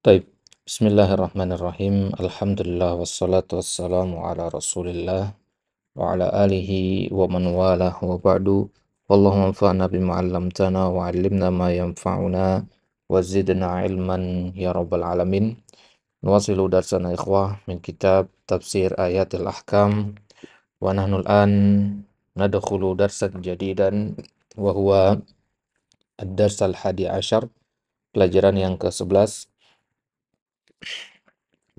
Taib. Bismillahirrahmanirrahim. Alhamdulillah wassalatu wassalamu ala Rasulillah wa ala alihi wa man walah wa ba'du. Allahumma anfa'na bima 'allamtana wa 'allimna ma yanfa'una wa zidna ilman ya rabbal alamin. Nuwasilu darsana ikhwah min kitab tafsir ayatil ahkam wa nahnu al-an nadkhulu darsan jadidan wa huwa ad-dars al-hadi asyar, pelajaran yang ke-11.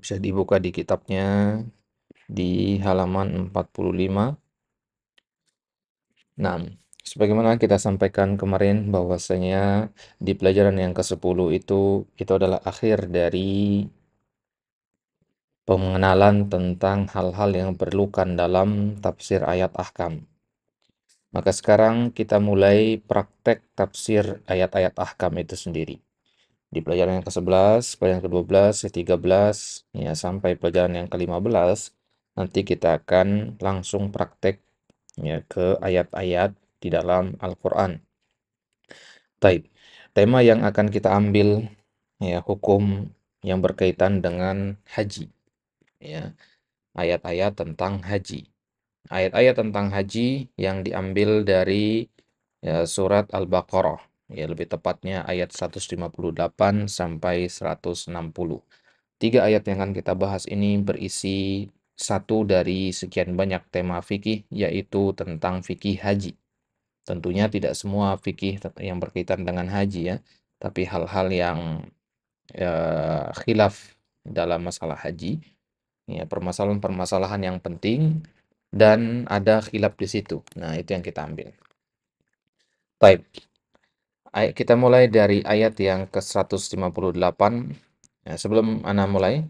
Bisa dibuka di kitabnya di halaman 45. Nah, sebagaimana kita sampaikan kemarin bahwasanya di pelajaran yang ke-10 itu adalah akhir dari pengenalan tentang hal-hal yang diperlukan dalam tafsir ayat ahkam. Maka sekarang kita mulai praktek tafsir ayat-ayat ahkam itu sendiri. Di pelajaran yang ke-11, pelajaran ke-12, ke-13, ya sampai pelajaran yang ke-15, nanti kita akan langsung praktek ya ke ayat-ayat di dalam Al-Qur'an. Taib. Tema yang akan kita ambil ya hukum yang berkaitan dengan haji. Ya, ayat-ayat tentang haji. Ayat-ayat tentang haji yang diambil dari ya, surat Al-Baqarah. Ya, lebih tepatnya ayat 158 sampai 160. Tiga ayat yang akan kita bahas ini berisi satu dari sekian banyak tema fikih, yaitu tentang fikih haji. Tentunya tidak semua fikih yang berkaitan dengan haji ya, tapi hal-hal yang khilaf dalam masalah haji, ya permasalahan-permasalahan yang penting dan ada khilaf di situ. Nah, itu yang kita ambil. Baik. Kita mulai dari ayat yang ke-158. Ya, sebelum Ana mulai,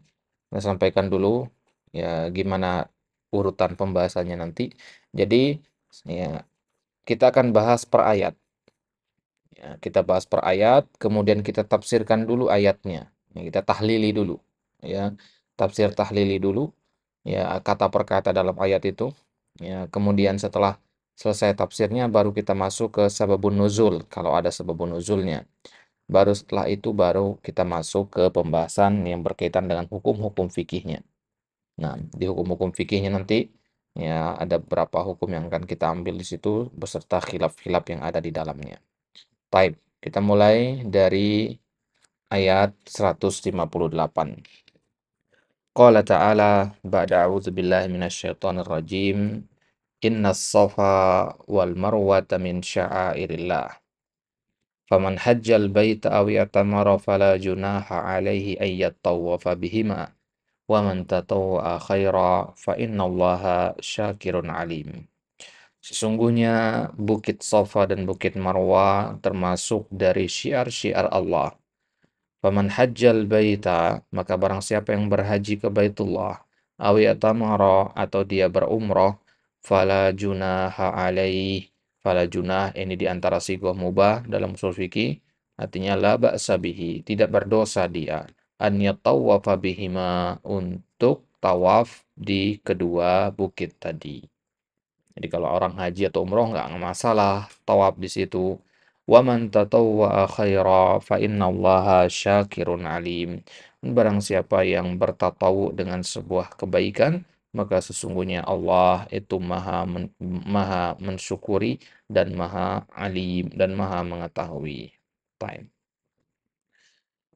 saya sampaikan dulu ya gimana urutan pembahasannya nanti. Jadi ya kita akan bahas per ayat. Ya, kita bahas per ayat, kemudian kita tafsirkan dulu ayatnya. Ya, kita tahlili dulu. Ya, tafsir tahlili dulu. Ya, kata per kata dalam ayat itu. Ya, kemudian setelah selesai tafsirnya, baru kita masuk ke sababun nuzul, kalau ada sababun nuzulnya. Baru setelah itu, baru kita masuk ke pembahasan yang berkaitan dengan hukum-hukum fikihnya. Nah, di hukum-hukum fikihnya nanti, ya ada beberapa hukum yang akan kita ambil di situ, beserta khilaf-khilaf yang ada di dalamnya. Baik, kita mulai dari ayat 158. Qala ta'ala ba'da a'udzu billahi minasyaitonir rajim. Innas safa wal marwata min sya'airillah. Faman hajjal baita aw i'tamara fala junaha 'alaihi ay yattawafa bihima. Wa man tatawwa'a khaira fa innallaha syakirun alim. Sesungguhnya Bukit Safa dan Bukit Marwa termasuk dari syiar-syiar Allah. Faman hajjal baita, maka barang siapa yang berhaji ke Baitullah, awi atamara atau dia berumrah, fala junaha alaih. Fala junah ini di antara sighah mubah dalam usul fikih, artinya la ba'sa bihi, tidak berdosa dia an yatawwafa bihima, untuk tawaf di kedua bukit tadi. Jadi kalau orang haji atau umroh nggak masalah tawaf di situ. Wa man tatawwa'a khaira fa innallaha syakirun alim. Barang siapa yang bertatawu dengan sebuah kebaikan, maka sesungguhnya Allah itu maha mensyukuri dan maha alim dan maha mengetahui. Time.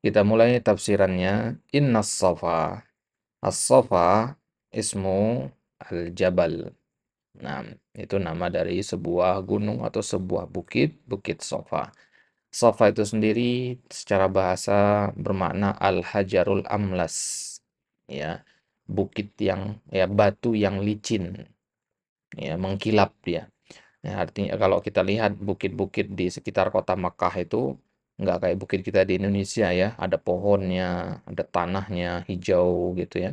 Kita mulai tafsirannya. Innas safa. As-safa ismu al-jabal. Nah, itu nama dari sebuah gunung atau sebuah bukit, Bukit Safa. Safa itu sendiri secara bahasa bermakna Al-Hajarul Amlas. Ya, bukit yang ya batu yang licin, ya mengkilap dia. Ya, artinya kalau kita lihat bukit-bukit di sekitar kota Makkah itu nggak kayak bukit kita di Indonesia ya, ada pohonnya, ada tanahnya hijau gitu ya.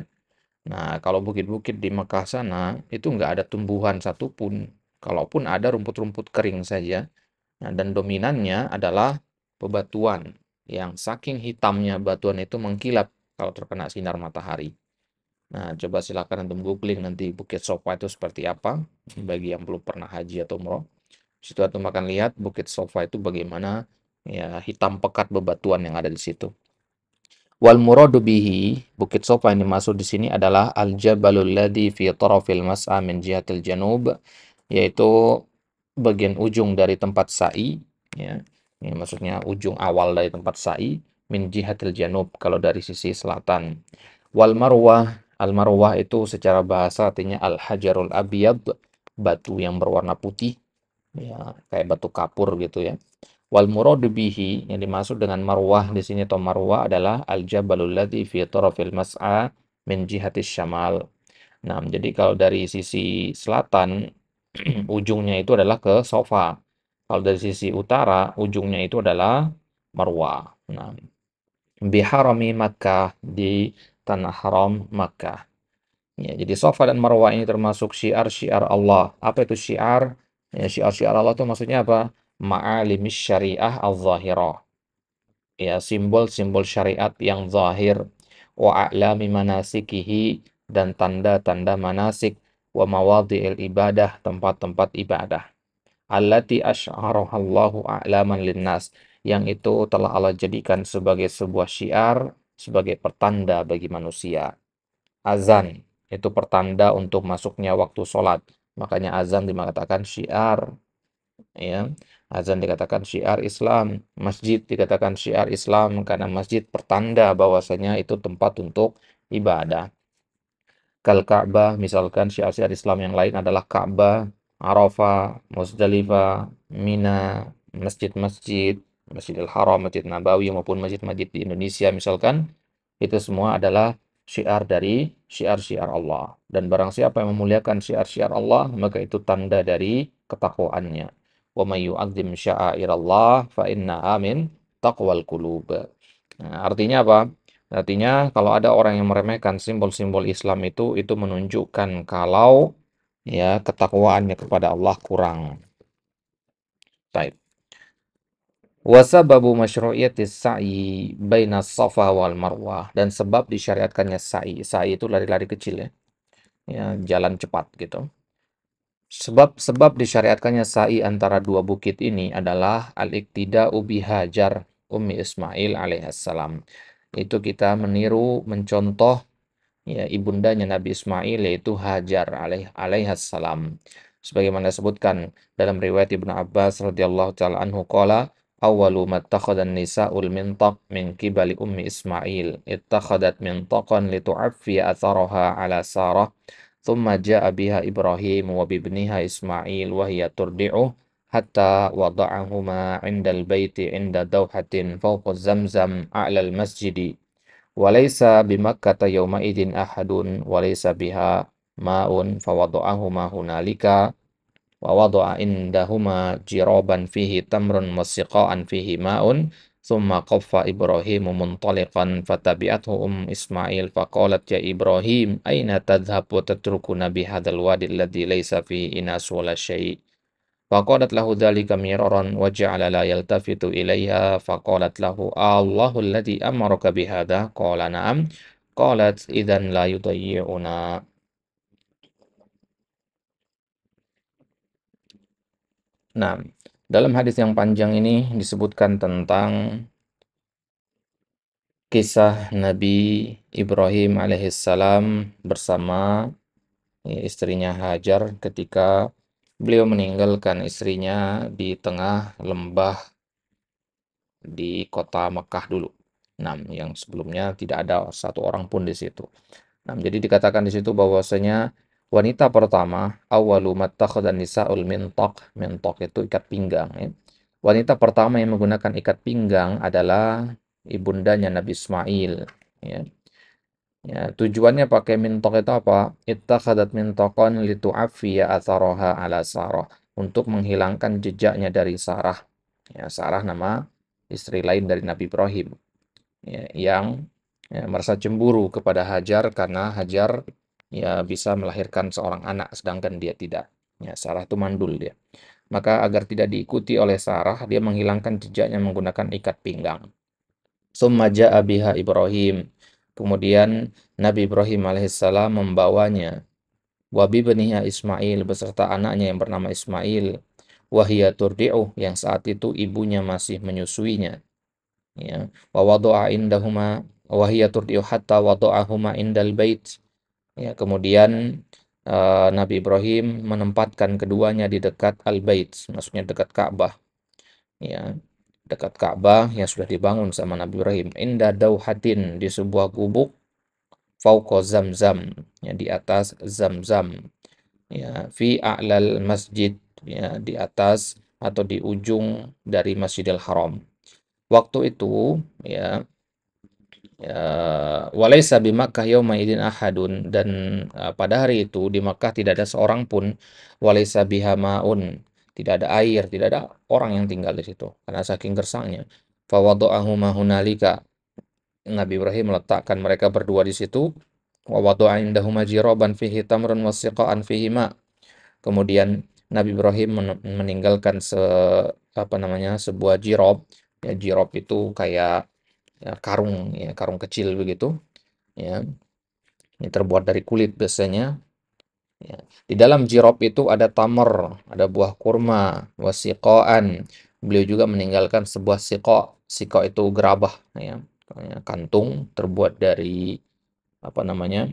Nah, kalau bukit-bukit di Mekah sana, itu nggak ada tumbuhan satupun. Kalaupun ada rumput-rumput kering saja. Nah, dan dominannya adalah bebatuan. Yang saking hitamnya batuan itu mengkilap kalau terkena sinar matahari. Nah, coba silakan untuk googling nanti Bukit Sofa itu seperti apa. Bagi yang belum pernah haji atau umroh. Situ atau makan lihat Bukit Sofa itu bagaimana ya hitam pekat bebatuan yang ada di situ. Wal muradu bihi, Bukit Sofa yang dimaksud di sini adalah al-jabalul ladzi fi tarafil mas'a min jihatil janub, yaitu bagian ujung dari tempat sa'i, ya. Ini maksudnya ujung awal dari tempat sa'i min jihatil janub, kalau dari sisi selatan. Wal marwah, al marwah itu secara bahasa artinya al hajarul abyad, batu yang berwarna putih, ya, kayak batu kapur gitu ya. Wal muradu bihi, yang dimaksud dengan marwah di sini atau marwah adalah al jabalul ladzi fi tarafil mas'a min jihatis syamal. Nah, jadi kalau dari sisi selatan ujungnya itu adalah ke Sofa. Kalau dari sisi utara ujungnya itu adalah Marwah. Nah, biharami Makkah, di tanah haram Makkah. Ya, jadi Safa dan Marwah ini termasuk syiar-syiar Allah. Apa itu syiar? Ya, syiar-syiar Allah itu maksudnya apa? Ma'alimis syariah al-zahirah. Ya, simbol-simbol syariat yang zahir. Wa a'lami manasikihi, dan tanda-tanda manasik. Wa mawadhi'il ibadah, tempat-tempat ibadah. Allati asy'arahallahu a'laman linnas, yang itu telah Allah jadikan sebagai sebuah syiar, sebagai pertanda bagi manusia. Azan itu pertanda untuk masuknya waktu sholat. Makanya azan dikatakan syiar, ya. Azan dikatakan syiar Islam, masjid dikatakan syiar Islam karena masjid pertanda bahwasanya itu tempat untuk ibadah. Kal Ka'bah, misalkan syiar-syiar Islam yang lain adalah Ka'bah, Arafah, Muzdalifah, Mina, masjid-masjid, Masjidil Haram, Masjid Nabawi maupun masjid-masjid di Indonesia misalkan, itu semua adalah syiar dari syiar-syiar Allah. Dan barang siapa yang memuliakan syiar-syiar Allah, maka itu tanda dari ketakwaannya. Wa may yu'azzim sya'airallah fa innaha min taqwal qulub. Nah, artinya apa? Artinya kalau ada orang yang meremehkan simbol-simbol Islam itu menunjukkan kalau ya ketakwaannya kepada Allah kurang. Baik. Wasababu masyru'iyatis sa'i baina Safa wal Marwah, dan sebab disyariatkannya sa'i. Sa'i itu lari-lari kecil ya. Ya, jalan cepat gitu. Sebab disyariatkannya sa'i antara dua bukit ini adalah al-iktida'u bihajar Ummi Ismail alaihissalam. Itu kita meniru, mencontoh ya ibundanya Nabi Ismail, yaitu Hajar alaihissalam. Sebagaimana disebutkan dalam riwayat Ibnu Abbas radhiyallahu taala anhu qala awwalu mattakhadhan nisa'ul mintaq min qibali ummi Ismail ittakhadat mintaqan litu'affi atharaha ala Sarah thumma ja'a biha Ibrahim wa bibniha Ismail wa hiya turdi'u hatta wada'ahuma 'indal baiti 'inda dawhatin fawqa zamzam a'la al-masjidi walaysa bimakkata yawma idin ahadun walaysa biha ma'un fawada'ahuma hunalika wa wada'a indahuma jiraban fihi tamrun wasiqa'an fihi ma'un thumma qaffa Ibrahimu muntaliqan fatabi'athu Ismail faqalat ya Ibrahim aina tadhhab wa tatrukuna bihadzal wadi alladhi laysa fihi inas wala syai' faqalat lahu dzalika miraran wa ja'ala la yaltafitu ilaiha faqalat lahu Allahu alladhi amaraka bihadza qala na'am qalat idzan la yudayyi'una. Nah, dalam hadis yang panjang ini disebutkan tentang kisah Nabi Ibrahim alaihissalam bersama istrinya Hajar ketika beliau meninggalkan istrinya di tengah lembah di kota Mekah dulu. Nah, yang sebelumnya tidak ada satu orang pun di situ. Nah, jadi dikatakan di situ bahwasanya wanita pertama awwalu mattakhadhan nisa'ul mintaq, mintaq itu ikat pinggang ya. Wanita pertama yang menggunakan ikat pinggang adalah ibundanya Nabi Ismail ya. Ya, tujuannya pakai mintok itu apa? Ittakhadat mintaqan litu'affiya atharaha ala Sarah, untuk menghilangkan jejaknya dari Sarah. Ya, Sarah nama istri lain dari Nabi Ibrahim. Ya, yang ya, merasa cemburu kepada Hajar karena Hajar ya bisa melahirkan seorang anak sedangkan dia tidak. Ya, Sarah itu mandul dia. Maka agar tidak diikuti oleh Sarah, dia menghilangkan jejaknya menggunakan ikat pinggang. Summa ja'a biha Ibrahim. Kemudian Nabi Ibrahim alaihissalam membawanya. Wa bibniha Ismail, beserta anaknya yang bernama Ismail. Wahia turdi'uh, yang saat itu ibunya masih menyusuinya. Ya. Wa wada'a indahuma wa hiya turdi'u hatta wada'ahuma indal bait. Ya, kemudian Nabi Ibrahim menempatkan keduanya di dekat al-bait, maksudnya dekat Ka'bah, ya, dekat Ka'bah yang sudah dibangun sama Nabi Ibrahim. Inda dauhatin, di sebuah gubuk, fauqa zamzam, ya, di atas zamzam, ya, fi a'lal masjid, ya, di atas atau di ujung dari Masjidil Haram. Waktu itu, ya, walaisa bi Makkah yauma idzin ahadun, dan pada hari itu di Makkah tidak ada seorang pun, walaisa biha maun, tidak ada air, tidak ada orang yang tinggal di situ karena saking gersangnya. Fa wada'ahuma hunalika, Nabi Ibrahim meletakkan mereka berdua di situ. Wa wada'a indahuma jiraban fihi tamrun wa siqa'an fihi ma. Kemudian Nabi Ibrahim meninggalkan apa namanya, sebuah jirob. Ya, jirob itu kayak, ya, karung, ya, karung kecil begitu, ya. Ini terbuat dari kulit biasanya, ya. Di dalam jirob itu ada tamar, ada buah kurma, wasiqoan. Beliau juga meninggalkan sebuah siqo. Siqo itu gerabah, ya, kantung terbuat dari apa namanya,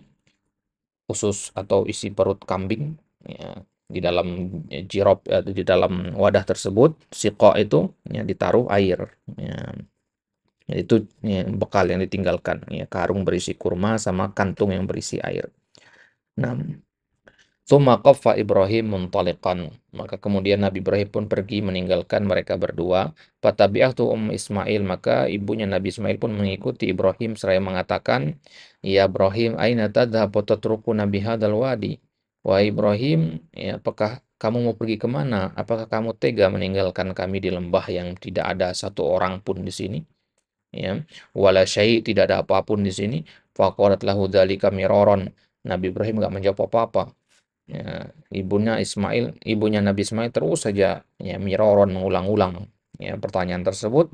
usus atau isi perut kambing, ya. Di dalam jirob, di dalam wadah tersebut, siqo itu, ya, ditaruh air, ya. Itu, ya, bekal yang ditinggalkan, ya, karung berisi kurma sama kantung yang berisi air. Nah, tsumma qaffa Ibrahim muntaliqan. Maka kemudian Nabi Ibrahim pun pergi meninggalkan mereka berdua. Fatabi'atu Ismail, maka ibunya Nabi Ismail pun mengikuti Ibrahim seraya mengatakan, "Ya Ibrahim, aina tadhhabu tatrukuna bihadzal wadi?" Wahai Ibrahim, ya, apakah kamu mau pergi kemana? Apakah kamu tega meninggalkan kami di lembah yang tidak ada satu orang pun di sini? Ya, wala syai', tidak ada apapun di sini. Faqalat lahu dzalika miraron. Nabi Ibrahim enggak menjawab apa-apa. Ya, ibunya Nabi Ismail terus saja, ya, miroron, mengulang-ulang, ya, pertanyaan tersebut.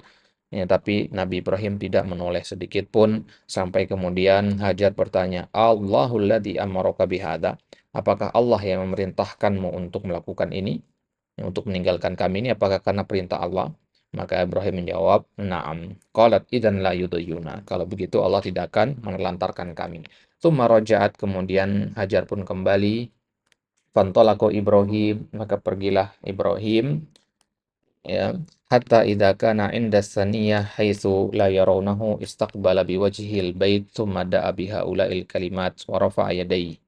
Ya, tapi Nabi Ibrahim tidak menoleh sedikit pun sampai kemudian Hajar bertanya, Allahul ladzi amaraka bihada? Apakah Allah yang memerintahkanmu untuk melakukan ini? Ya, untuk meninggalkan kami ini, apakah karena perintah Allah? Maka Ibrahim menjawab, "Na'am." Qalat idzan la yudhiyuna. Kalau begitu Allah tidak akan menelantarkan kami. Tsumma raja'at, kemudian Hajar pun kembali. Fantolako Ibrahim, maka pergilah Ibrahim, ya, hatta idza kana inda saniyah haitsu la yarawnahu istaqbala biwajhil bait tsumma da'a bihaula'il kalimat wa rafa'a yadayhi.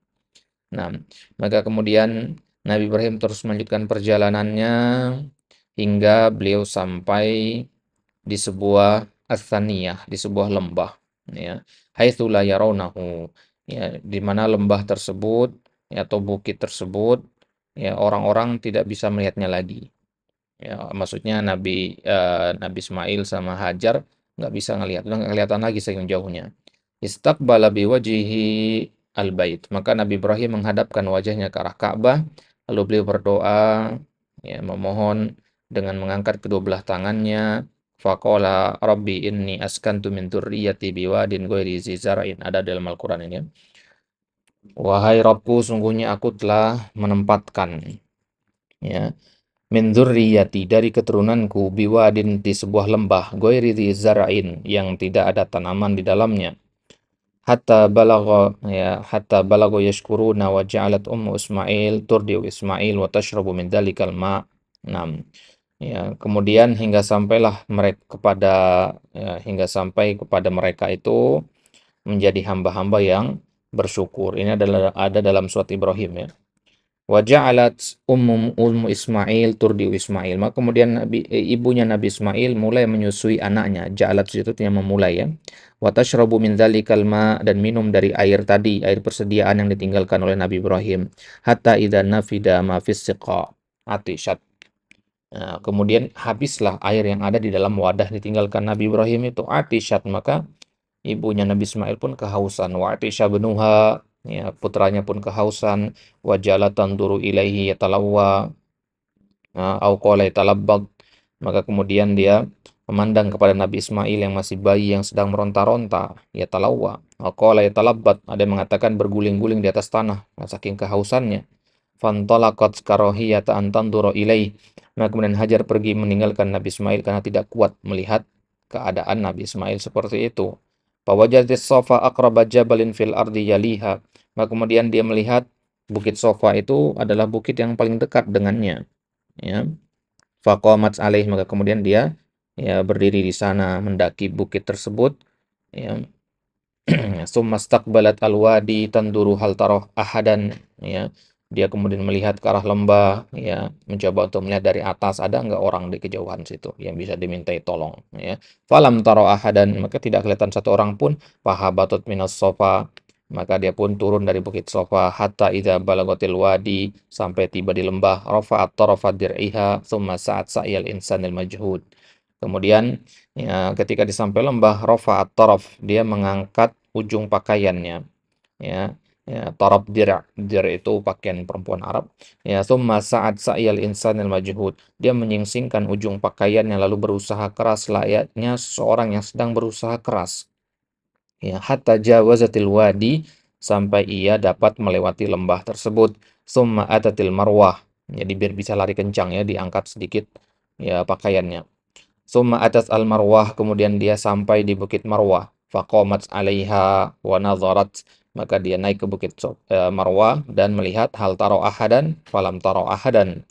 Nah, maka kemudian Nabi Ibrahim terus melanjutkan perjalanannya hingga beliau sampai di sebuah as-saniyah, di sebuah lembah, ya. Haitsu la yarawnahu, ya, di mana lembah tersebut, ya, atau bukit tersebut, ya, orang-orang tidak bisa melihatnya lagi. Ya, maksudnya Nabi Ismail sama Hajar nggak bisa ngelihat, udah nggak kelihatan lagi saking jauhnya. Istaqbala biwajhihi al-bait. Maka Nabi Ibrahim menghadapkan wajahnya ke arah Ka'bah, lalu beliau berdoa, ya, memohon dengan mengangkat kedua belah tangannya. Faqala Rabbi inni askantu min dzurriyyati biwadin ghairi zi zar'in. Ada dalam Al-Qur'an ini, ya. Wahai Rabbku, sungguhnya aku telah menempatkan, ya, min dzurriyyati, dari keturunanku, biwadin, di sebuah lembah, ghairi zi zar'in, yang tidak ada tanaman di dalamnya. Hatta balagha yashkuruna wa ja'alat ummu Ismail turdiu Ismail wa tashrabu min dzalikal ma'. Nam. Ya, kemudian hingga sampai kepada mereka itu menjadi hamba-hamba yang bersyukur. Ini adalah ada dalam surat Ibrahim, ya. Wa ja'alat ummu Ismail turdiu Ismail. Maka kemudian ibunya Nabi Ismail mulai menyusui anaknya. Ja'alat itu artinya memulai, ya. Wa tashrabu min dzalikal ma', dan minum dari air tadi, air persediaan yang ditinggalkan oleh Nabi Ibrahim. Hatta idza nafida ma fis siqa atishat. Nah, kemudian habislah air yang ada di dalam wadah ditinggalkan Nabi Ibrahim itu, atishat, maka ibunya Nabi Ismail pun kehausan. Wa atisha benuha, ya, putranya pun kehausan. Wa jala tanduru ilaihi yatalawwa, au qala yatalabbad. Maka kemudian dia memandang kepada Nabi Ismail yang masih bayi yang sedang meronta-ronta, yatalawwa. Au qala yatalabbad, ada yang mengatakan berguling-guling di atas tanah, saking kehausannya. Fantalaqat karahiyata an tandura ilaih. Nah, kemudian Hajar pergi meninggalkan Nabi Ismail karena tidak kuat melihat keadaan Nabi Ismail seperti itu. Fawajatis Safa aqraba jabalin fil ardi yaliha. Maka kemudian dia melihat Bukit Safa itu adalah bukit yang paling dekat dengannya, ya. Faqamat alaih, maka kemudian dia ya berdiri di sana mendaki bukit tersebut, ya. Summa staqbalat alwadi tanduru hal taroh ahadan, ya. Dia kemudian melihat ke arah lembah, ya, mencoba untuk melihat dari atas ada nggak orang di kejauhan situ yang bisa dimintai tolong, ya. Falam taro ahadan, maka tidak kelihatan satu orang pun. Fahabatut minas sofa, maka dia pun turun dari bukit sofa. Hatta idza balagatil wadi, sampai tiba di lembah. Rafa'at tarafa dir'iha thumma sa'at sa'yal insanil majhud. Kemudian ya, ketika disampai lembah, rafa'at taraf, dia mengangkat ujung pakaiannya, ya. Ya, taraf dir itu pakaian perempuan Arab. Ya, summa sa'at sa'yal insanil majhud, dia menyingsingkan ujung pakaiannya lalu berusaha keras layaknya seorang yang sedang berusaha keras. Ya, hatta jawazatil wadi, sampai ia dapat melewati lembah tersebut. Summa atatil marwah, jadi biar bisa lari kencang ya, diangkat sedikit ya pakaiannya. Summa atas al-Marwah, kemudian dia sampai di Bukit Marwah. Faqamat 'alaiha wa nadharat, maka dia naik ke Bukit Marwah dan melihat hal taro ahadan, falam taro ahadan.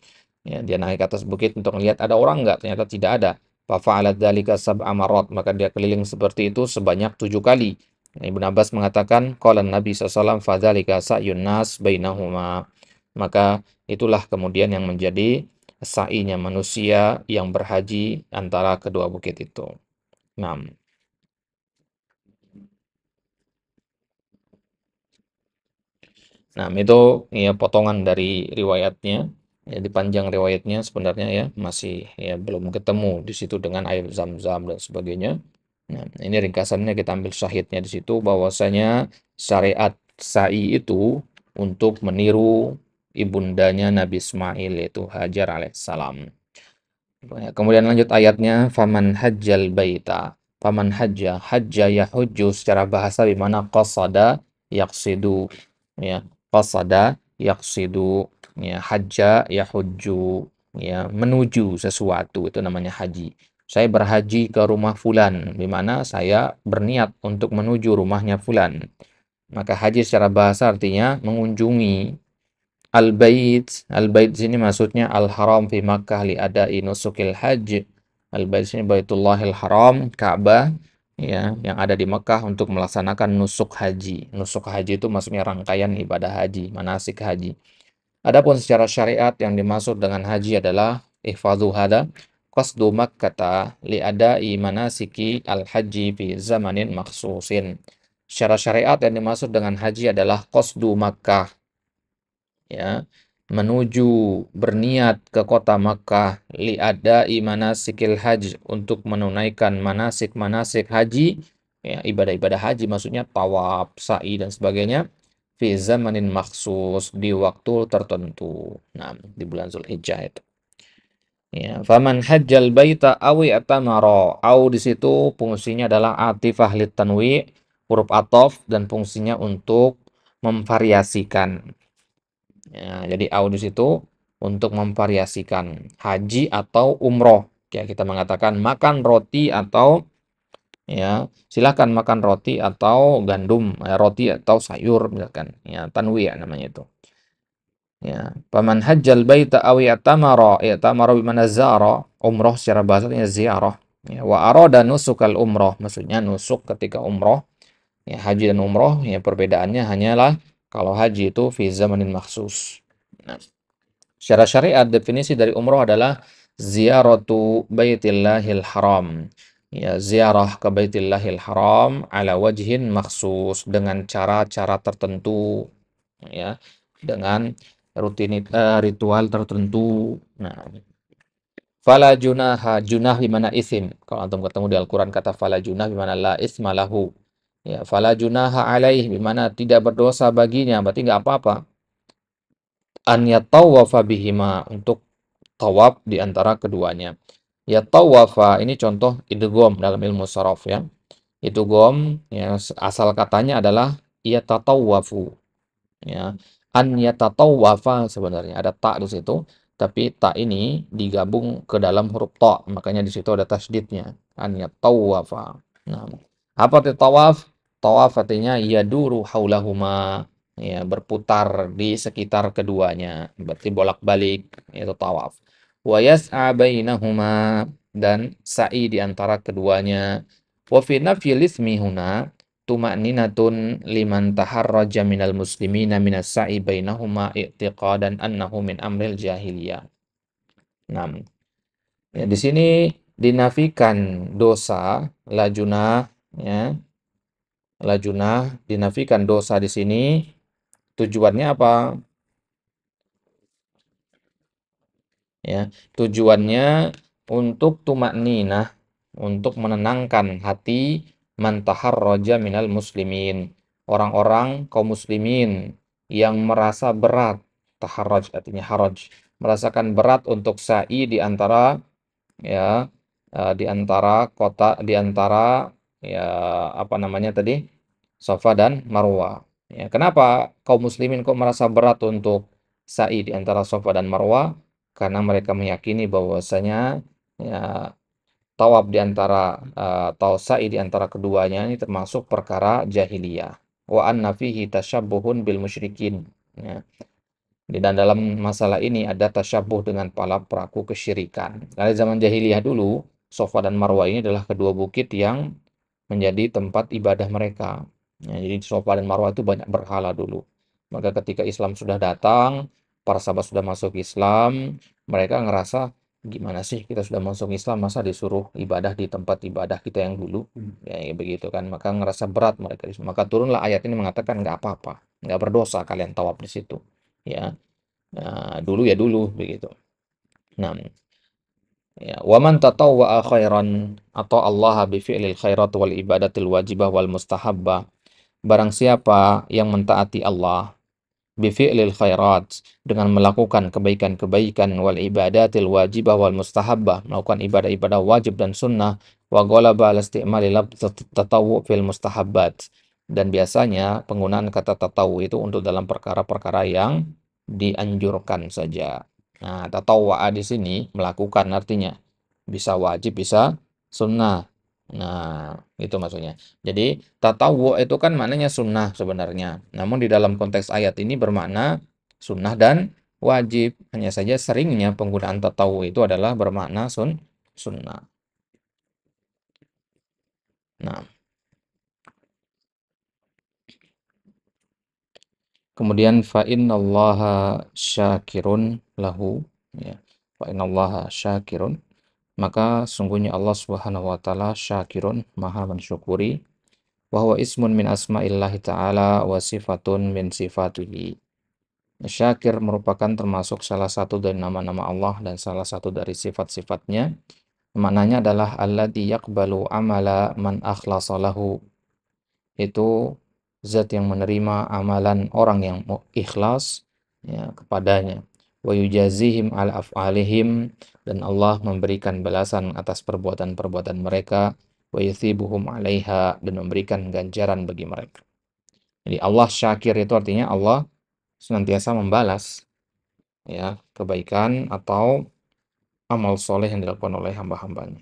Ya, dia naik ke atas bukit untuk melihat ada orang enggak, ternyata tidak ada. Fa fa'alat dzalika sab'a marrat, maka dia keliling seperti itu sebanyak 7 kali. Nah, Ibnu Abbas mengatakan qala Nabi SAW fadzalika sa'yun nas bainahuma. Maka itulah kemudian yang menjadi sa'inya manusia yang berhaji antara kedua bukit itu. Nah, nah itu ya potongan dari riwayatnya. Ya, di panjang riwayatnya sebenarnya ya masih ya belum ketemu di situ dengan air zam-zam dan sebagainya. Nah, ini ringkasannya kita ambil syahidnya di situ bahwasanya syariat sa'i itu untuk meniru ibundanya Nabi Ismail yaitu Hajar alaihissalam. Ya, kemudian lanjut ayatnya, faman hajjal baita. Faman hajja, hajja yahujju secara bahasa di mana qasada yaqsidu, ya. Qasada yaqsidu, ya. Hajja yahujju, ya, menuju sesuatu itu namanya haji. Saya berhaji ke rumah fulan, di mana saya berniat untuk menuju rumahnya fulan. Maka haji secara bahasa artinya mengunjungi al-bait sini maksudnya al-haram fi Makkah li adai nusukil haji. Al-bait sini Baitullahil Haram, Ka'bah, ya, yang ada di Mekah untuk melaksanakan nusuk haji. Nusuk haji itu maksudnya rangkaian ibadah haji, manasik haji. Adapun secara syariat yang dimaksud dengan haji adalah ihfadhu hada qasdu Makkata li adai manasiki al-haji fi zamanin maksusin. Secara syariat yang dimaksud dengan haji adalah qasdu Makkah, ya, menuju berniat ke kota Makkah liadai manasikil haji, untuk menunaikan manasik-manasik haji, ya, ibadah-ibadah haji maksudnya tawaf, sa'i dan sebagainya, fi zamanin maksus, di waktu tertentu. Nah, di bulan Zulhijjah itu. Ya, faman hajjal baita awi atamara. Au di situ fungsinya adalah atifah lit tanwi, huruf atof, dan fungsinya untuk memvariasikan. Ya, jadi audis itu untuk memvariasikan haji atau umroh. Ya, kita mengatakan makan roti atau, ya, silakan makan roti atau gandum, roti atau sayur misalkan. Ya, tanwi ya namanya itu. Ya, paman hajjal baita aw i'tamara bimana zara, umroh secara bahasanya ziarah. Ya, wa arada nusukal umroh, maksudnya nusuk ketika umroh. Ya, haji dan umroh ya perbedaannya hanyalah kalau haji itu fi zamanin maksus. Nah, secara syariat definisi dari umroh adalah ziyaratu baitillahil haram. Ya, ziarah ke baitillahil haram ala wajhin maksus, dengan cara-cara tertentu, ya, dengan ritual tertentu. Nah, fala junaha, junah di mana isim. Kalau antum ketemu di Al-Qur'an kata fala junah di mana la isma lahu. Ya, fala junaha alaih di mana tidak berdosa baginya, berarti nggak apa-apa. An yatawafa bihima, untuk tawaf di antara keduanya. Ya tawafa ini contoh idgham dalam ilmu sharaf ya. Idgham ya asal katanya adalah yatatawafu, ya. An yatatawafa sebenarnya ada ta di situ, tapi ta ini digabung ke dalam huruf ta, makanya di situ ada tasdidnya. An yatawafa. Nah, Apa itu tawaf? Tawaf artinya yaduru haulahuma, ya berputar di sekitar keduanya, berarti bolak-balik itu tawaf. Wa yas'a bainahuma dan sa'i di antara keduanya. Wa fi nafyil ismi huna tuma'ninatun liman taharraja minal muslimina minas sa'i bainahuma i'tiqadan annahu min amril jahiliyah. Nah, ya, di sini dinafikan dosa la junah, ya. La junah dinafikan dosa di sini tujuannya apa? Ya, tujuannya untuk tumakninah, untuk menenangkan hati man taharraja minal muslimin, orang-orang kaum muslimin yang merasa berat, taharraj artinya haraj, merasakan berat untuk sa'i di antara, ya, di antara kota, di antara, ya, apa namanya tadi, Safa dan Marwa. Ya, kenapa kaum muslimin kok merasa berat untuk sa'i di antara Safa dan Marwa? Karena mereka meyakini bahwasanya, ya, tawaf di antara, atau sa'i di antara keduanya ini termasuk perkara jahiliyah. Wa anna fihi tasyabbuhun bil musyrikin. Ya. Dan dalam masalah ini ada tasyabbuh dengan para pelaku kesyirikan. Dari zaman jahiliyah dulu, Safa dan Marwa ini adalah kedua bukit yang menjadi tempat ibadah mereka. Ya, jadi di Safa dan Marwa itu banyak berhala dulu. Maka ketika Islam sudah datang, para sahabat sudah masuk Islam, mereka ngerasa gimana sih kita sudah masuk Islam masa disuruh ibadah di tempat ibadah kita yang dulu, ya, ya begitu kan, maka ngerasa berat mereka. Maka turunlah ayat ini mengatakan nggak apa-apa, nggak berdosa kalian tawaf di situ, ya. Nah, dulu ya dulu begitu. Nah, ya, wa man tatawwa'a khairan atau Allah bi fi'lil khairat wal ibadatil wajibah wal mustahabbah. Barang siapa yang mentaati Allah bi fi'lil khairat dengan melakukan kebaikan-kebaikan wal ibadatil wajibah wal mustahabbah, melakukan ibadah-ibadah wajib dan sunnah, wa ghalaba ala isti'mali lafz tatawwu fil mustahabbat. Dan biasanya penggunaan kata tatawwu itu untuk dalam perkara-perkara yang dianjurkan saja. Nah, tatawwa'a di sini melakukan artinya bisa wajib, bisa sunnah. Nah, itu maksudnya. Jadi, tatawwu itu kan maknanya sunnah sebenarnya. Namun di dalam konteks ayat ini bermakna sunnah dan wajib. Hanya saja seringnya penggunaan tatawwu itu adalah bermakna sunnah. Nah, kemudian fa innallaha syakirun lahu, ya. Fa innallaha syakirun, maka sungguhnya Allah Subhanahu wa taala syakirun, maha mensyukuri, wa huwa ismun min asma'illahi ta'ala wa sifatun min sifatihi. Syakir merupakan termasuk salah satu dari nama-nama Allah dan salah satu dari sifat-sifatnya. Maknanya adalah alladzi yaqbalu amala man akhlasa lahu. Itu zat yang menerima amalan orang yang ikhlas, ya, kepadanya. Wa yujazihim ala af'alihim, dan Allah memberikan balasan atas perbuatan-perbuatan mereka. Wa yuthibuhum 'alaiha, dan memberikan ganjaran bagi mereka. Jadi Allah syakir itu artinya Allah senantiasa membalas, ya, kebaikan atau amal soleh yang dilakukan oleh hamba-hambanya.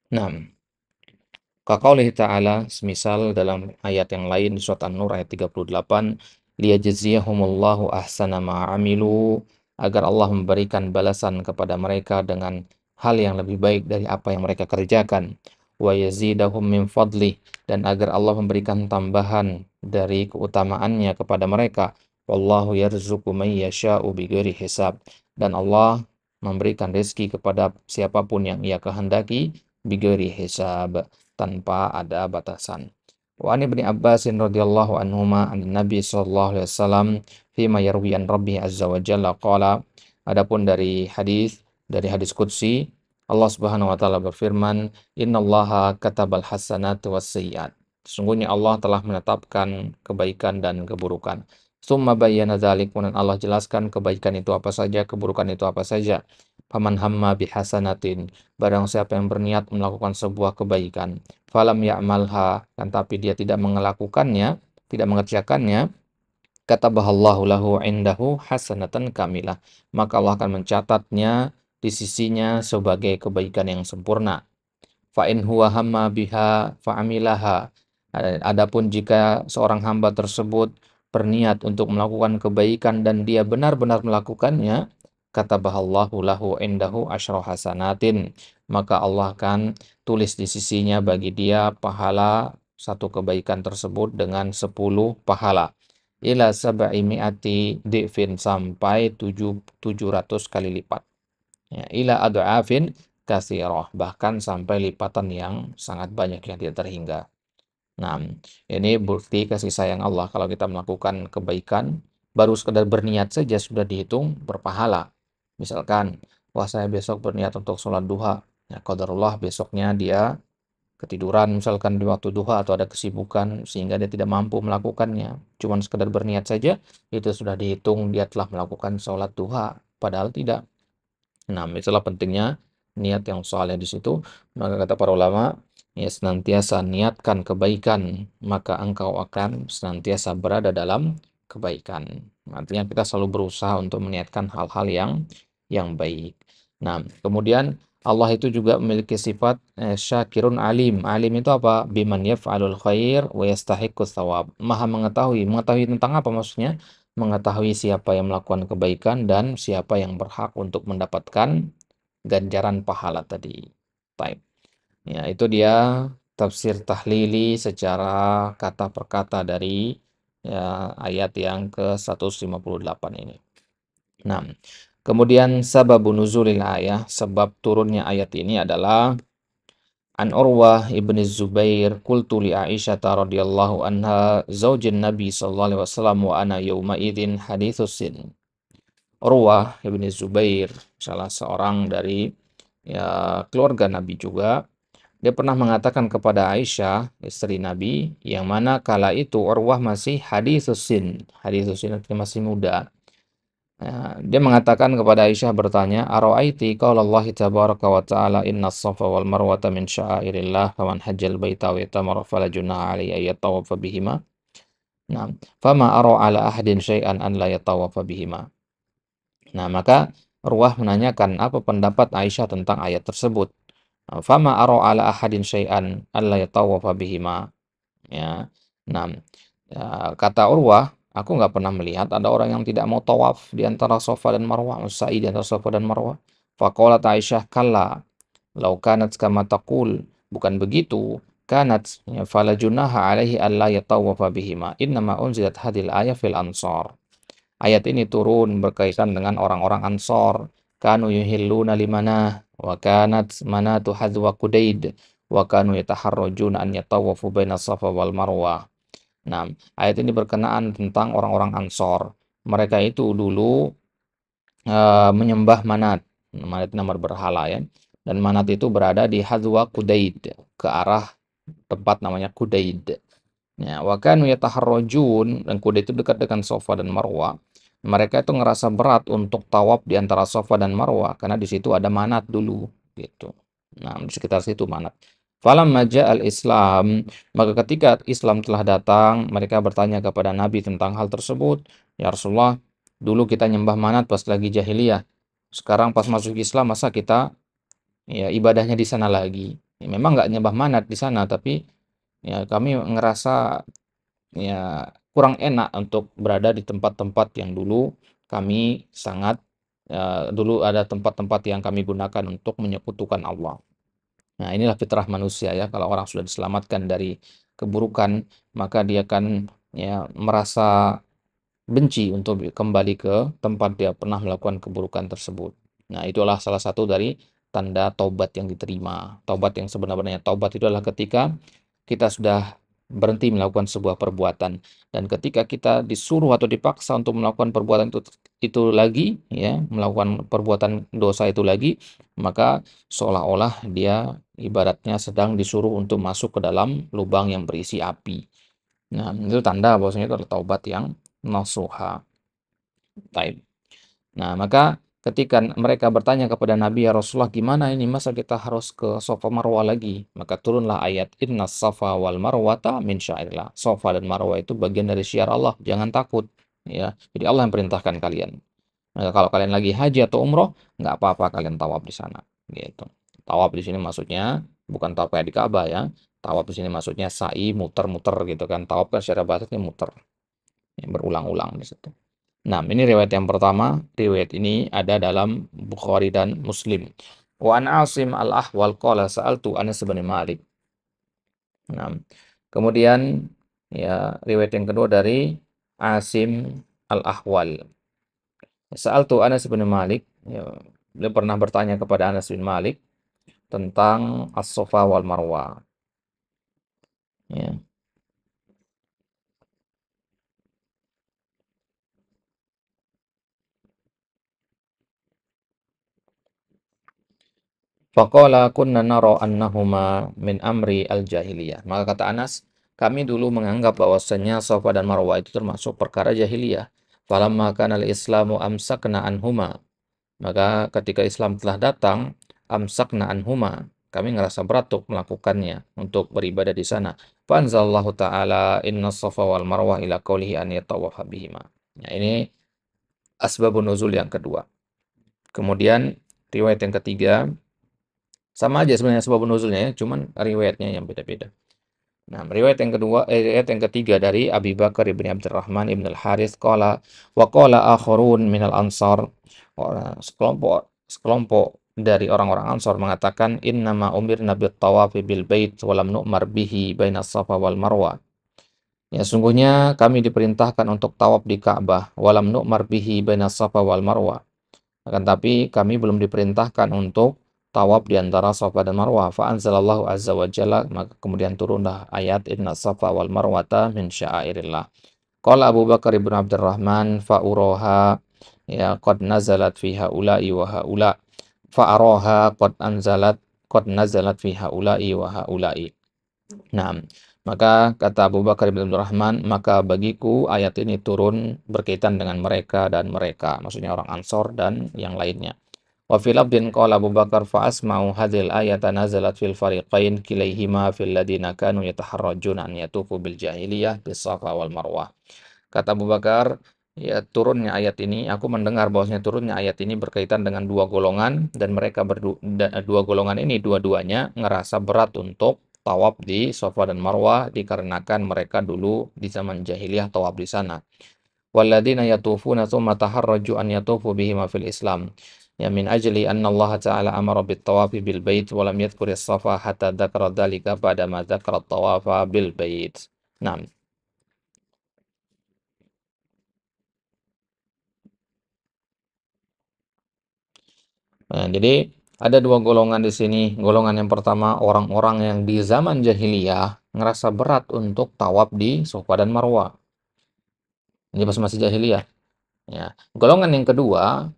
Nah, kaqaulihi ta'ala, semisal dalam ayat yang lain di surat An-Nur ayat 38, liyajziyahumullahu ahsana ma amilu, agar Allah memberikan balasan kepada mereka dengan hal yang lebih baik dari apa yang mereka kerjakan, wa yazidahum min fadlih, dan agar Allah memberikan tambahan dari keutamaannya kepada mereka. Wallahu yarzuqu man yasha'u bighairi hisab, dan Allah memberikan rezeki kepada siapapun yang Ia kehendaki bighairi hisab, tanpa ada batasan. Wa an Ibnu Abbas radhiyallahu anhuma an Nabi sallallahu alaihi wasallam fima yarwi an Rabbi azza wa jalla qala, adapun dari hadis qudsi, Allah Subhanahu wa taala berfirman, innallaha katabal hasanat was sayyiat. Sesungguhnya Allah telah menetapkan kebaikan dan keburukan. Summa bayyana dzalik, kemudian Allah jelaskan kebaikan itu apa saja, keburukan itu apa saja. Faman hamma bihasanatin, barang siapa yang berniat melakukan sebuah kebaikan, falam ya'malha, kan tapi dia tidak melakukannya, tidak mengerjakannya, katabahallahu lahu indahu hasanatan kamilah, maka Allah akan mencatatnya di sisinya sebagai kebaikan yang sempurna. Fa in huwa hamma biha fa'amilaha. Adapun jika seorang hamba tersebut berniat untuk melakukan kebaikan dan dia benar-benar melakukannya, katabahallahu lahu indahu asyra hasanatin, maka Allah akan tulis di sisinya bagi dia pahala satu kebaikan tersebut dengan 10 pahala. Ila sab'i mi'ati di'fin, sampai 700 kali lipat. Ya, ila ad'afin katsirah, bahkan sampai lipatan yang sangat banyak yang tidak terhingga. Nah, ini bukti kasih sayang Allah. Kalau kita melakukan kebaikan, baru sekedar berniat saja sudah dihitung berpahala. Misalkan, wah saya besok berniat untuk sholat duha. Ya, qadarullah besoknya dia ketiduran misalkan di waktu duha atau ada kesibukan sehingga dia tidak mampu melakukannya. Cuman sekedar berniat saja, itu sudah dihitung dia telah melakukan sholat duha. Padahal tidak. Nah, itulah pentingnya niat yang soleh di situ. Maka kata para ulama, ya senantiasa niatkan kebaikan, maka engkau akan senantiasa berada dalam kebaikan. Artinya kita selalu berusaha untuk meniatkan hal-hal yang baik. Nah, kemudian Allah itu juga memiliki sifat syakirun alim. Alim itu apa? Biman yaf'alul khair wa yastahiqqus thawab. Maha mengetahui. Mengetahui tentang apa maksudnya? Mengetahui siapa yang melakukan kebaikan dan siapa yang berhak untuk mendapatkan ganjaran pahala tadi. Baik. Ya, itu dia tafsir tahlili secara kata per kata dari ya, ayat yang ke-158 ini. Nah, kemudian sababun nuzulil ayah, sebab turunnya ayat ini adalah An Urwah ibn Zubair, qultu li Aisyah radhiyallahu anha, zaujin Nabi sallallahu alaihi wasallam wa ana yawma idzin hadithus sin. Urwah ibn Zubair, salah seorang dari ya keluarga Nabi juga, dia pernah mengatakan kepada Aisyah, istri Nabi, yang mana kala itu Urwah masih hadithus sin. Hadithus sin artinya masih muda. Dia mengatakan kepada Aisyah, bertanya, "Ara'aiti qaulallahi tabaraka wa ta'ala inna as-safa wal marwata min sya'airillah faman hajjal baita wa itamara fala junaha alaihi ay yatawafa bihima." Nah, fama ara ala ahadin syai'an an la yatawafa bihima. Nah, maka Urwah menanyakan apa pendapat Aisyah tentang ayat tersebut. Fama ara ala ahadin syai'an an la yatawafa bihima. Ya. Nah, kata Urwah, aku nggak pernah melihat ada orang yang tidak mau tawaf di antara Safa dan Marwah, sa'i di antara Safa dan Marwah. Faqalat Aisyah, kalla, law kanat kama taqul, bukan begitu. Kanat ya, fala junaha alaihi alla yatawafa bihima. Innama unzilat hadil ayat fil ansar. Ayat ini turun berkaitan dengan orang-orang Ansor. Kanu yuhilluna limanah wa kanat manatu hadwa Qudaid wa kanu yataharrajuna an yatawafu baina Safa wal Marwah. Nah, ayat ini berkenaan tentang orang-orang Ansor. Mereka itu dulu menyembah Manat. Manat itu nama berhala ya. Dan Manat itu berada di Hadwa Qudaid, ke arah tempat namanya Qudaid. Ya, wa kanu yataharrajun, dan Qudaid itu dekat dengan Safa dan Marwah. Mereka itu ngerasa berat untuk tawaf di antara Safa dan Marwah karena di situ ada Manat dulu gitu. Nah, di sekitar situ Manat. Falamma ja'al Islam, maka ketika Islam telah datang, mereka bertanya kepada Nabi tentang hal tersebut. Ya Rasulullah, dulu kita nyembah Manat pas lagi jahiliyah. Sekarang pas masuk Islam, masa kita ya ibadahnya di sana lagi? Ya, memang nggak nyembah Manat di sana, tapi ya kami ngerasa ya kurang enak untuk berada di tempat-tempat yang dulu kami sangat dulu ada tempat-tempat yang kami gunakan untuk menyekutukan Allah. Nah, inilah fitrah manusia ya. Kalau orang sudah diselamatkan dari keburukan, maka dia akan ya merasa benci untuk kembali ke tempat dia pernah melakukan keburukan tersebut. Nah, itulah salah satu dari tanda taubat yang diterima. Taubat yang sebenarnya taubat itu adalah ketika kita sudah berhenti melakukan sebuah perbuatan, dan ketika kita disuruh atau dipaksa untuk melakukan perbuatan itu lagi ya, melakukan perbuatan dosa itu lagi, maka seolah-olah dia ibaratnya sedang disuruh untuk masuk ke dalam lubang yang berisi api. Nah, itu tanda bahwasanya itu adalah taubat yang nasuha. Taib. Nah, maka ketika mereka bertanya kepada Nabi, "Ya Rasulullah, gimana ini? Masa kita harus ke Safa Marwah lagi?" Maka turunlah ayat, "Inna safa wal marwata min syairillah." Safa dan Marwah itu bagian dari syiar Allah, jangan takut. Ya, jadi Allah yang perintahkan kalian. Nah, kalau kalian lagi haji atau umroh, nggak apa-apa kalian tawaf di sana. Gitu. Tawaf di sini maksudnya bukan tawaf kayak di Ka'bah ya. Tawaf di sini maksudnya sa'i, muter-muter gitu kan. Tawaf kan secara bahasanya muter, ya, berulang-ulang di situ. Nah, ini riwayat yang pertama. Riwayat ini ada dalam Bukhari dan Muslim. Wa an Asim al-Ahwal qala sa'altu Anas bin Malik. Nah, kemudian ya riwayat yang kedua dari Asim al-Ahwal. Sa'altu Anas bin Malik, ya, beliau pernah bertanya kepada Anas bin Malik tentang As-Safa wal Marwah. Ya. Faqala kunna nara annahuma min amri al-jahiliyah. Maka kata Anas, kami dulu menganggap bahwasanya Safa dan Marwah itu termasuk perkara jahiliyah. Falamma kana al-Islamu amsakna anhuma. Maka ketika Islam telah datang, amsakna anhuma. Kami ngerasa berat untuk melakukannya, untuk beribadah di sana. Fa anzalallahu ta'ala inna safa wal marwah ila qaulihi an yatawafa bihima. Ya, ini asbabun nuzul yang kedua. Kemudian riwayat yang ketiga, sama aja sebenarnya sebab nuzulnya ya, cuman riwayatnya yang beda-beda. Nah, riwayat yang kedua, riwayat yang ketiga dari Abi Bakar ibn Abdurrahman ibn al-Harith qala wa qala akharun minal ansar, sekelompok dari orang-orang Ansar mengatakan innama umirna bit tawafi bil bait wa lam nu'mar bihi baina Safa wal Marwah. Ya, sungguhnya kami diperintahkan untuk tawaf di Ka'bah walam nu'mar bihi baina Safa wal Marwah. Akan tapi kami belum diperintahkan untuk tawaf di antara Safa dan Marwah. Fa anzalallahu azza wa jalla, maka kemudian turunlah ayat inna Safa wal Marwata min sya'airillah. Qala Abu Bakar ibn Abdurrahman fa uraha ya qad nazalat fi haula'i wa haula. Fa araha qad nazalat fi haula'i wa haula'i. Nah, maka kata Abu Bakar bin Abdurrahman, maka bagiku ayat ini turun berkaitan dengan mereka dan mereka, maksudnya orang Ansor dan yang lainnya. Wa fil abdin qala Abu Bakar fa asma'u hadhil ayata nazalat fil fariqain kilaihima fil ladina kanu yataharrajuna an yatufu bil jahiliyah bis safa wal marwah. Kata Abu Bakar, ya turunnya ayat ini, aku mendengar bahwasanya turunnya ayat ini berkaitan dengan dua golongan dan mereka dua golongan ini dua-duanya ngerasa berat untuk tawaf di Safa dan Marwah dikarenakan mereka dulu di zaman jahiliyah tawaf di sana. Walladzina yatufuna tsumma taharraju an yatufu bihima fil Islam. Ya min ajli anna Allah Ta'ala amara bit tawafi bil bait wa lam yadhkur as-safa hatta dzakara dzalika pada ma dzakara tawafa bil bait. Nah, jadi ada dua golongan di sini. Golongan yang pertama orang-orang yang di zaman jahiliyah ngerasa berat untuk tawaf di Safa dan Marwah. Ini pas masih jahiliyah. Ya. Golongan yang kedua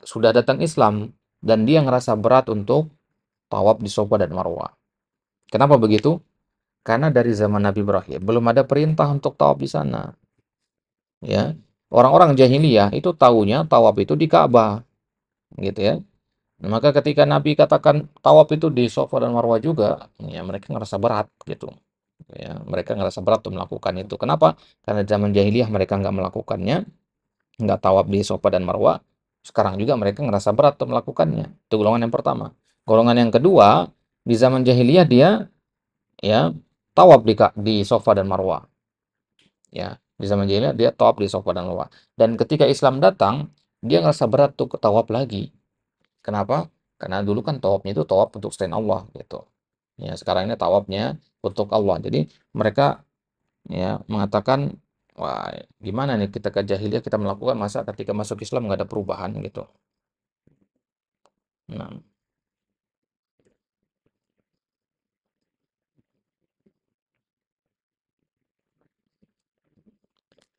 sudah datang Islam dan dia ngerasa berat untuk tawaf di Safa dan Marwah. Kenapa begitu? Karena dari zaman Nabi Ibrahim belum ada perintah untuk tawaf di sana. Ya. Orang-orang jahiliyah itu taunya tawaf itu di Ka'bah, gitu ya. Nah, maka ketika Nabi katakan tawaf itu di Safa dan Marwah juga, ya mereka ngerasa berat gitu. Ya, mereka ngerasa berat untuk melakukan itu. Kenapa? Karena zaman jahiliyah mereka nggak melakukannya, nggak tawaf di Safa dan Marwah. Sekarang juga mereka ngerasa berat untuk melakukannya. Itu golongan yang pertama. Golongan yang kedua, di zaman jahiliyah dia ya tawaf di Safa dan Marwah. Ya, di zaman jahiliyah dia tawaf di Safa dan Marwah. Dan ketika Islam datang, dia ngerasa berat tuh tawaf lagi. Kenapa? Karena dulu kan tawafnya itu tawaf untuk selain Allah gitu. Ya, sekarang ini tawafnya untuk Allah. Jadi mereka ya mengatakan, wah gimana nih kita ke jahiliyah kita melakukan masa ketika masuk Islam nggak ada perubahan gitu. Nah,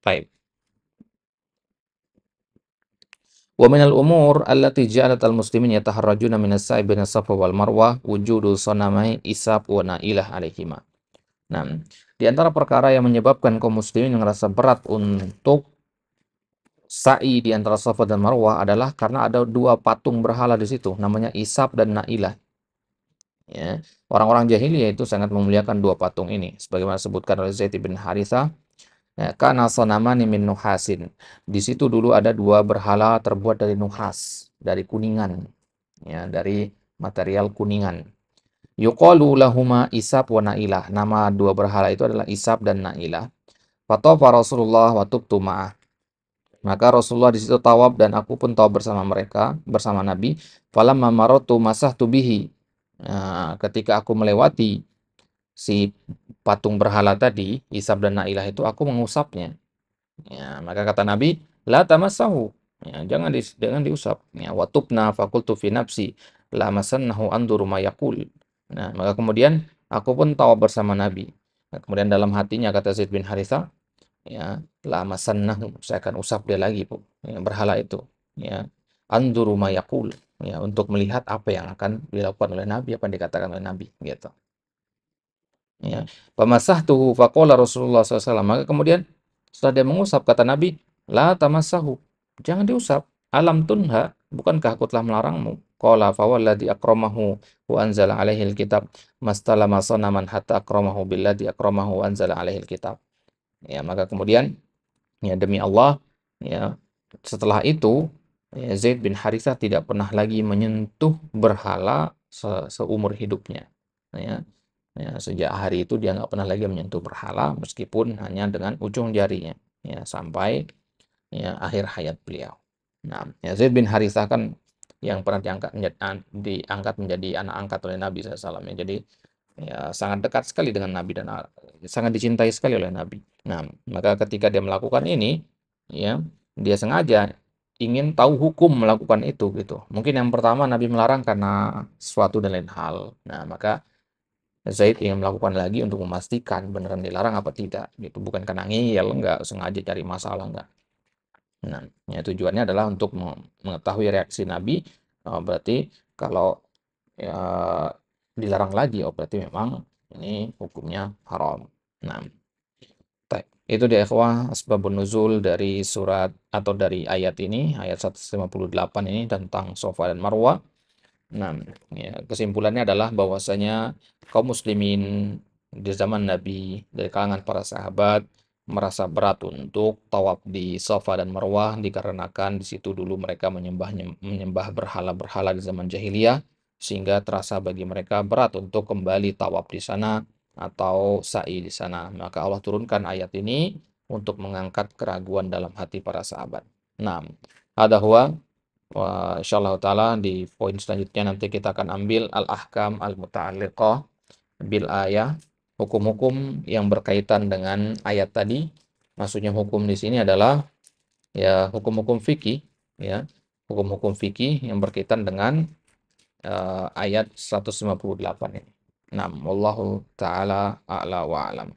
baik. Wa minal umur allati ja'alat al-muslimin yataharrajuna min as-sa'i baina safa wal marwah wujudu sanamai Isab wa Nailah alaihima. Nah, di antara perkara yang menyebabkan kaum muslimin merasa berat untuk sa'i di antara Safa dan Marwah adalah karena ada dua patung berhala di situ, namanya Isab dan Na'ilah. Ya. Orang-orang jahiliyah itu sangat memuliakan dua patung ini, sebagaimana disebutkan oleh Zaid bin Harithah. Ya, kana sanamani min nuhasin. Di situ dulu ada dua berhala terbuat dari nuhas, dari kuningan, ya, dari material kuningan. Yuqalu lahuma Isab wa Na'ilah. Nama dua berhala itu adalah Isab dan Na'ilah. Fatafa Rasulullah wa tubtu ma'ah. Maka Rasulullah di situ tawaf dan aku pun tawaf bersama mereka, bersama Nabi. Falamma maratu masahtu bihi. Nah, ketika aku melewati si patung berhala tadi, Isab dan Na'ilah itu, aku mengusapnya. Ya, maka kata Nabi, la tamassahu. Ya, jangan diusap. Ya, watubna fakultu fi nafsi la masannahu anduru ma yaqul. Nah, maka kemudian aku pun tawaf bersama Nabi. Nah, kemudian dalam hatinya kata Zaid bin Harithah, ya, la masannahu, saya akan usap dia lagi, Bu. Ya, berhala itu. Ya, anduru ma yaqul. Ya, untuk melihat apa yang akan dilakukan oleh Nabi, apa yang dikatakan oleh Nabi, gitu. Ya, famasahtuhu faqala Rasulullah SAW. Maka kemudian setelah dia mengusap kata Nabi, la tamassahu. Jangan diusap. Alam tunha, bukankah aku telah melarangmu? Qala fawalladhi akramahu wa anzala alaihi alkitab mastalama sanaman hatta akramahu billadhi akramahu wa anzala alaihi alkitab. Ya, maka kemudian ya demi Allah, ya setelah itu ya, Zaid bin Harithah tidak pernah lagi menyentuh berhala seumur hidupnya. Ya, ya, sejak hari itu dia nggak pernah lagi menyentuh berhala meskipun hanya dengan ujung jarinya, ya sampai ya akhir hayat beliau. Nah, ya Zaid bin Harithah kan yang pernah diangkat menjadi anak angkat oleh Nabi SAW. Ya. Jadi ya sangat dekat sekali dengan Nabi dan sangat dicintai sekali oleh Nabi. Nah, maka ketika dia melakukan ini, ya dia sengaja ingin tahu hukum melakukan itu gitu. Mungkin yang pertama Nabi melarang karena sesuatu dan lain hal. Nah, maka Zaid ingin melakukan lagi untuk memastikan beneran dilarang apa tidak. Gitu. Bukan karena ngeyel, enggak sengaja cari masalah, enggak. Nah, ya, tujuannya adalah untuk mengetahui reaksi Nabi. Berarti kalau ya, dilarang lagi, oh berarti memang ini hukumnya haram. Nah, itu dia ikhwah asbabun nuzul dari surat atau dari ayat ini, ayat 158 ini tentang Safa dan Marwah. Nah, ya, kesimpulannya adalah bahwasanya kaum muslimin di zaman Nabi dari kalangan para sahabat merasa berat untuk tawaf di Safa dan Marwah dikarenakan di situ dulu mereka menyembah berhala-berhala di zaman jahiliyah sehingga terasa bagi mereka berat untuk kembali tawaf di sana atau sa'i di sana. Maka Allah turunkan ayat ini untuk mengangkat keraguan dalam hati para sahabat. Nah, ada huwa. Wah, insyaallah taala di poin selanjutnya nanti kita akan ambil al-ahkam al-muta'alliqah bil ayah, hukum-hukum yang berkaitan dengan ayat tadi. Maksudnya hukum di sini adalah ya hukum-hukum fikih, ya. Hukum-hukum fikih yang berkaitan dengan ayat 158 ini. Nah, wallahu taala a'la wa alam.